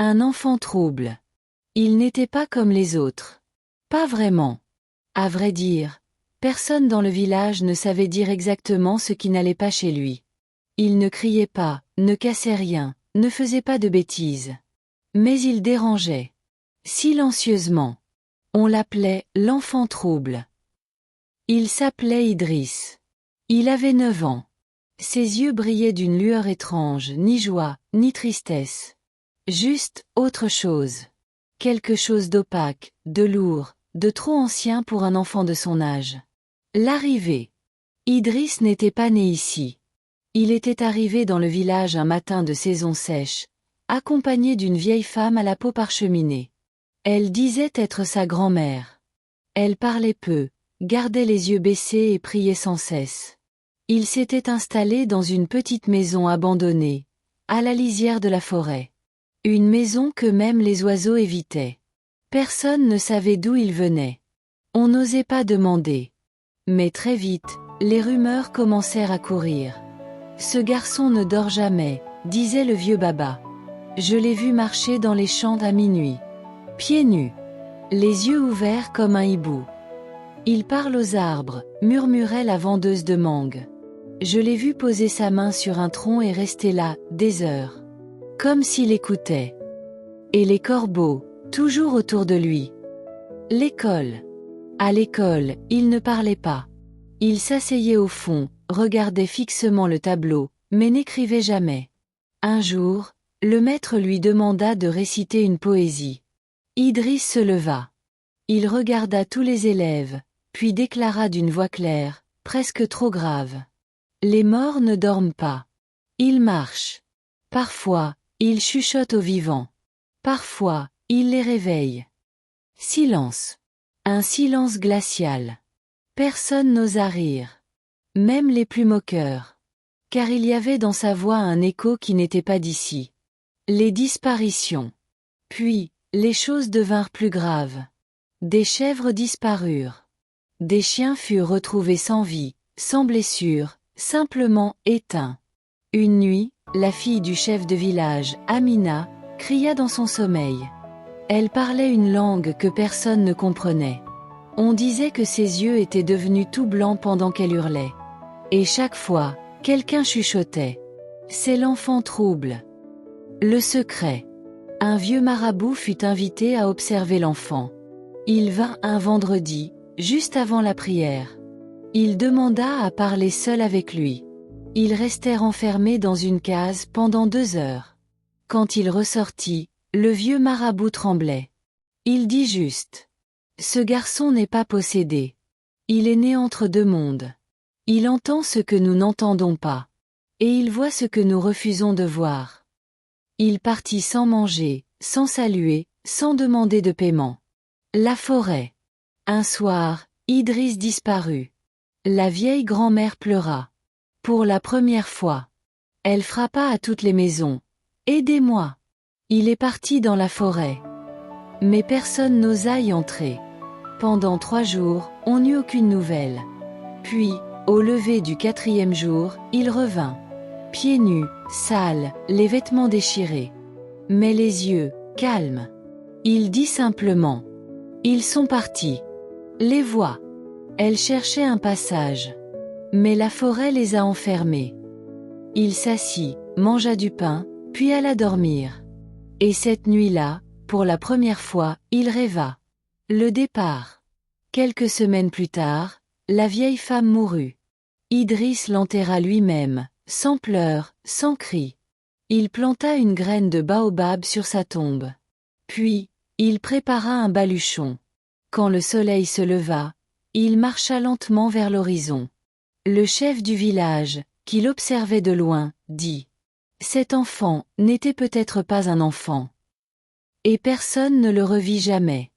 Un enfant trouble. Il n'était pas comme les autres. Pas vraiment. À vrai dire, personne dans le village ne savait dire exactement ce qui n'allait pas chez lui. Il ne criait pas, ne cassait rien, ne faisait pas de bêtises. Mais il dérangeait. Silencieusement. On l'appelait l'enfant trouble. Il s'appelait Idriss. Il avait 9 ans. Ses yeux brillaient d'une lueur étrange, ni joie, ni tristesse. Juste autre chose. Quelque chose d'opaque, de lourd, de trop ancien pour un enfant de son âge. L'arrivée. Idriss n'était pas né ici. Il était arrivé dans le village un matin de saison sèche, accompagné d'une vieille femme à la peau parcheminée. Elle disait être sa grand-mère. Elle parlait peu, gardait les yeux baissés et priait sans cesse. Il s'était installé dans une petite maison abandonnée, à la lisière de la forêt. Une maison que même les oiseaux évitaient. Personne ne savait d'où il venait. On n'osait pas demander. Mais très vite, les rumeurs commencèrent à courir. Ce garçon ne dort jamais, disait le vieux Baba. Je l'ai vu marcher dans les champs à minuit. Pieds nus. Les yeux ouverts comme un hibou. Il parle aux arbres, murmurait la vendeuse de mangue. Je l'ai vu poser sa main sur un tronc et rester là, des heures. Comme s'il écoutait. Et les corbeaux, toujours autour de lui. L'école. À l'école, il ne parlait pas. Il s'asseyait au fond, regardait fixement le tableau, mais n'écrivait jamais. Un jour, le maître lui demanda de réciter une poésie. Idriss se leva. Il regarda tous les élèves, puis déclara d'une voix claire, presque trop grave. Les morts ne dorment pas. Ils marchent. Parfois, ils chuchotent aux vivants. Parfois, ils les réveillent. Silence. Un silence glacial. Personne n'osa rire. Même les plus moqueurs. Car il y avait dans sa voix un écho qui n'était pas d'ici. Les disparitions. Puis, les choses devinrent plus graves. Des chèvres disparurent. Des chiens furent retrouvés sans vie, sans blessure, simplement éteints. Une nuit, la fille du chef de village, Amina, cria dans son sommeil. Elle parlait une langue que personne ne comprenait. On disait que ses yeux étaient devenus tout blancs pendant qu'elle hurlait. Et chaque fois, quelqu'un chuchotait. C'est l'enfant trouble. Le secret. Un vieux marabout fut invité à observer l'enfant. Il vint un vendredi, juste avant la prière. Il demanda à parler seul avec lui. Ils restèrent enfermés dans une case pendant 2 heures. Quand il ressortit, le vieux marabout tremblait. Il dit juste. Ce garçon n'est pas possédé. Il est né entre 2 mondes. Il entend ce que nous n'entendons pas. Et il voit ce que nous refusons de voir. Il partit sans manger, sans saluer, sans demander de paiement. La forêt. Un soir, Idriss disparut. La vieille grand-mère pleura. Pour la première fois. Elle frappa à toutes les maisons. Aidez-moi. Il est parti dans la forêt. Mais personne n'osa y entrer. Pendant 3 jours, on n'eut aucune nouvelle. Puis, au lever du 4e jour, il revint. Pieds nus, sales, les vêtements déchirés. Mais les yeux, calmes. Il dit simplement. Ils sont partis. Les voix. Elle cherchait un passage. Mais la forêt les a enfermés. Il s'assit, mangea du pain, puis alla dormir. Et cette nuit-là, pour la première fois, il rêva. Le départ. Quelques semaines plus tard, la vieille femme mourut. Idriss l'enterra lui-même, sans pleurs, sans cris. Il planta une graine de baobab sur sa tombe. Puis, il prépara un baluchon. Quand le soleil se leva, il marcha lentement vers l'horizon. Le chef du village, qui l'observait de loin, dit « Cet enfant n'était peut-être pas un enfant. » Et personne ne le revit jamais.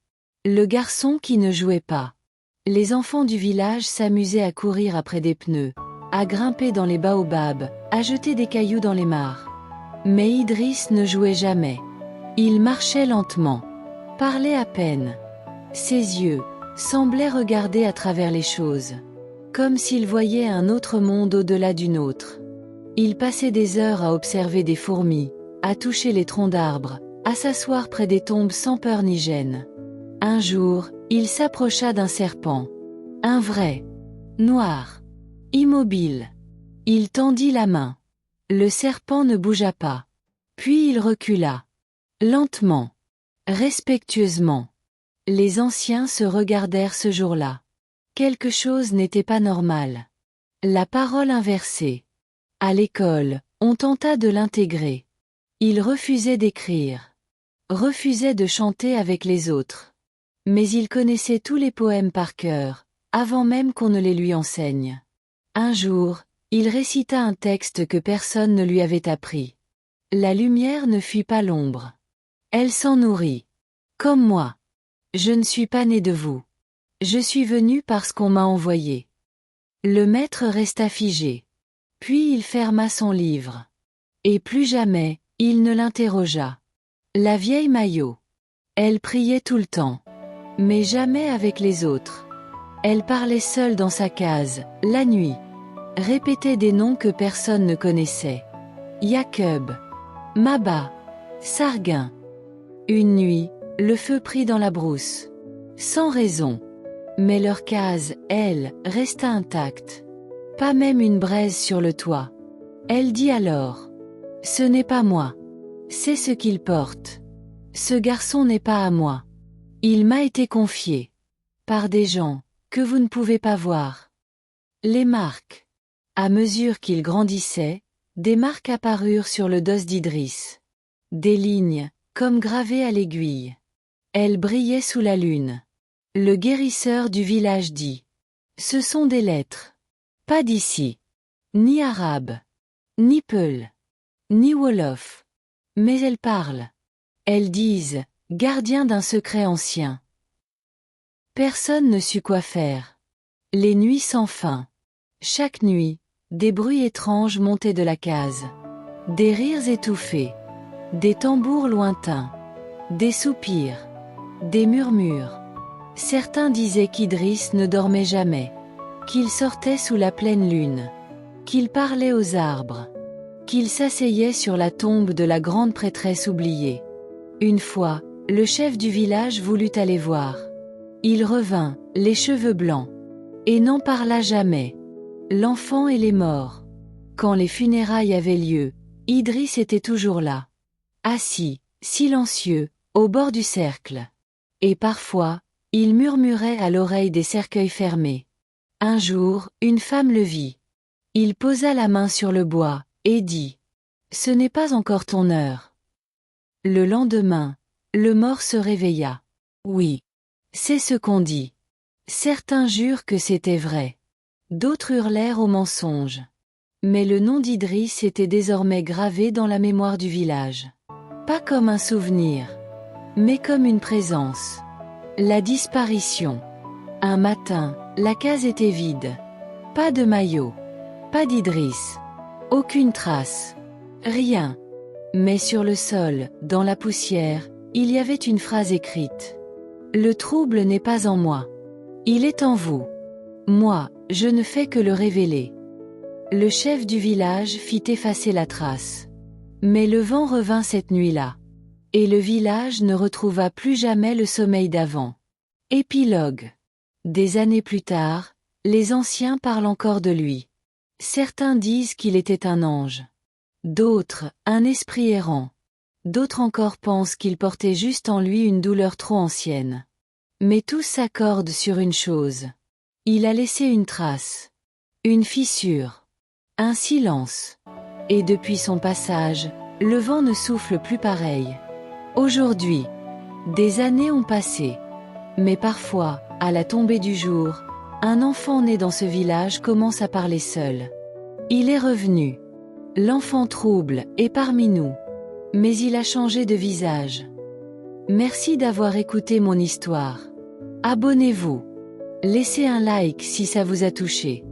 Le garçon qui ne jouait pas. Les enfants du village s'amusaient à courir après des pneus, à grimper dans les baobabs, à jeter des cailloux dans les mares. Mais Idriss ne jouait jamais. Il marchait lentement, parlait à peine. Ses yeux semblaient regarder à travers les choses, comme s'il voyait un autre monde au-delà d'une autre. Il passait des heures à observer des fourmis, à toucher les troncs d'arbres, à s'asseoir près des tombes sans peur ni gêne. Un jour, il s'approcha d'un serpent. Un vrai. Noir. Immobile. Il tendit la main. Le serpent ne bougea pas. Puis il recula. Lentement. Respectueusement. Les anciens se regardèrent ce jour-là. Quelque chose n'était pas normal. La parole inversée. À l'école, on tenta de l'intégrer. Il refusait d'écrire. Refusait de chanter avec les autres. Mais il connaissait tous les poèmes par cœur, avant même qu'on ne les lui enseigne. Un jour, il récita un texte que personne ne lui avait appris. La lumière ne fuit pas l'ombre. Elle s'en nourrit. Comme moi. Je ne suis pas né de vous. Je suis venu parce qu'on m'a envoyé. Le maître resta figé. Puis il ferma son livre. Et plus jamais, il ne l'interrogea. La vieille Mayo. Elle priait tout le temps. Mais jamais avec les autres. Elle parlait seule dans sa case, la nuit. Répétait des noms que personne ne connaissait. Jacob. Maba. Sarguin. Une nuit, le feu prit dans la brousse. Sans raison. Mais leur case, elle, resta intacte. Pas même une braise sur le toit. Elle dit alors. Ce n'est pas moi. C'est ce qu'il porte. Ce garçon n'est pas à moi. Il m'a été confié. Par des gens, que vous ne pouvez pas voir. Les marques. À mesure qu'il grandissait, des marques apparurent sur le dos d'Idriss. Des lignes, comme gravées à l'aiguille. Elles brillaient sous la lune. Le guérisseur du village dit. Ce sont des lettres. Pas d'ici. Ni arabe. Ni peul. Ni wolof. Mais elles parlent. Elles disent, gardien d'un secret ancien. Personne ne sut quoi faire. Les nuits sans fin. Chaque nuit, des bruits étranges montaient de la case. Des rires étouffés. Des tambours lointains. Des soupirs. Des murmures. Certains disaient qu'Idriss ne dormait jamais. Qu'il sortait sous la pleine lune. Qu'il parlait aux arbres. Qu'il s'asseyait sur la tombe de la grande prêtresse oubliée. Une fois, le chef du village voulut aller voir. Il revint, les cheveux blancs. Et n'en parla jamais. L'enfant et les morts. Quand les funérailles avaient lieu, Idriss était toujours là. Assis, silencieux, au bord du cercle. Et parfois, il murmurait à l'oreille des cercueils fermés. Un jour, une femme le vit. Il posa la main sur le bois, et dit « Ce n'est pas encore ton heure. » Le lendemain, le mort se réveilla. Oui. C'est ce qu'on dit. Certains jurent que c'était vrai. D'autres hurlèrent au mensonge. Mais le nom d'Idriss était désormais gravé dans la mémoire du village. Pas comme un souvenir, mais comme une présence. La disparition. Un matin, la case était vide. Pas de maillot. Pas d'Idriss. Aucune trace. Rien. Mais sur le sol, dans la poussière, il y avait une phrase écrite. Le trouble n'est pas en moi. Il est en vous. Moi, je ne fais que le révéler. Le chef du village fit effacer la trace. Mais le vent revint cette nuit-là. Et le village ne retrouva plus jamais le sommeil d'avant. Épilogue. Des années plus tard, les anciens parlent encore de lui. Certains disent qu'il était un ange. D'autres, un esprit errant. D'autres encore pensent qu'il portait juste en lui une douleur trop ancienne. Mais tous s'accordent sur une chose. Il a laissé une trace. Une fissure. Un silence. Et depuis son passage, le vent ne souffle plus pareil. Aujourd'hui, des années ont passé. Mais parfois, à la tombée du jour, un enfant né dans ce village commence à parler seul. Il est revenu. L'enfant trouble est parmi nous. Mais il a changé de visage. Merci d'avoir écouté mon histoire. Abonnez-vous. Laissez un like si ça vous a touché.